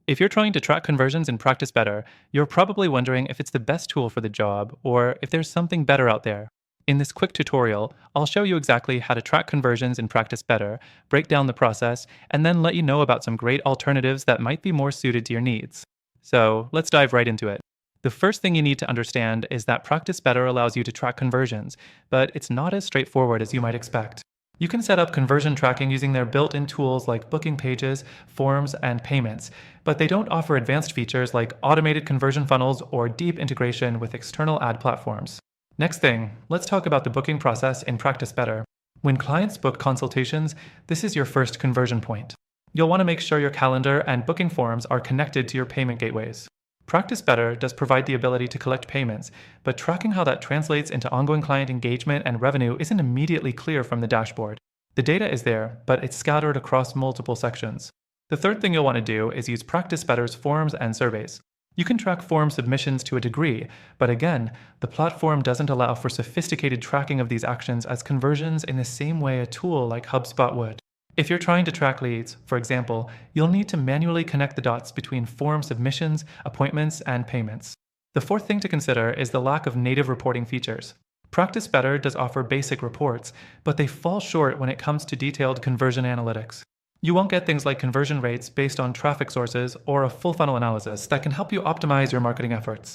If you're trying to track conversions and practice better, you're probably wondering if it's the best tool for the job or if there's something better out there. In this quick tutorial, I'll show you exactly how to track conversions and practice better, break down the process, and then let you know about some great alternatives that might be more suited to your needs. So let's dive right into it. The first thing you need to understand is that Practice Better allows you to track conversions, but it's not as straightforward as you might expect. You can set up conversion tracking using their built-in tools like booking pages, forms, and payments, but they don't offer advanced features like automated conversion funnels or deep integration with external ad platforms. Next thing, let's talk about the booking process in Practice Better. When clients book consultations, this is your first conversion point. You'll want to make sure your calendar and booking forms are connected to your payment gateways. Practice Better does provide the ability to collect payments, but tracking how that translates into ongoing client engagement and revenue isn't immediately clear from the dashboard. The data is there, but it's scattered across multiple sections. The third thing you'll want to do is use Practice Better's forms and surveys. You can track form submissions to a degree, but again, the platform doesn't allow for sophisticated tracking of these actions as conversions in the same way a tool like HubSpot would. If you're trying to track leads, for example, you'll need to manually connect the dots between form submissions, appointments, and payments. The fourth thing to consider is the lack of native reporting features. Practice Better does offer basic reports, but they fall short when it comes to detailed conversion analytics. You won't get things like conversion rates based on traffic sources or a full funnel analysis that can help you optimize your marketing efforts.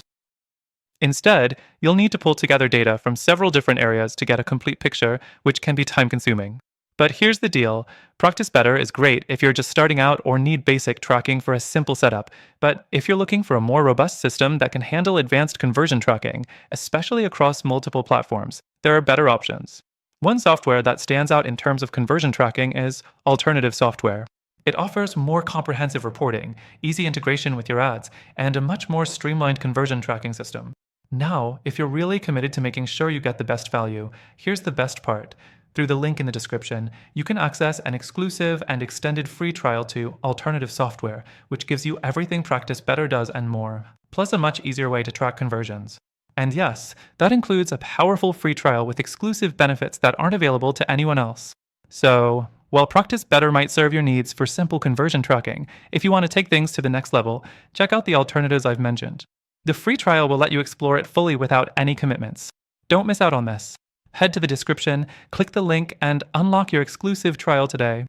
Instead, you'll need to pull together data from several different areas to get a complete picture, which can be time-consuming. But here's the deal. Practice Better is great if you're just starting out or need basic tracking for a simple setup. But if you're looking for a more robust system that can handle advanced conversion tracking, especially across multiple platforms, there are better options. One software that stands out in terms of conversion tracking is Alternative Software. It offers more comprehensive reporting, easy integration with your ads, and a much more streamlined conversion tracking system. Now, if you're really committed to making sure you get the best value, here's the best part. Through the link in the description, you can access an exclusive and extended free trial to Alternative Software, which gives you everything Practice Better does and more, plus a much easier way to track conversions. And yes, that includes a powerful free trial with exclusive benefits that aren't available to anyone else. So, while Practice Better might serve your needs for simple conversion tracking, if you want to take things to the next level, check out the alternatives I've mentioned. The free trial will let you explore it fully without any commitments. Don't miss out on this. Head to the description, click the link, and unlock your exclusive trial today.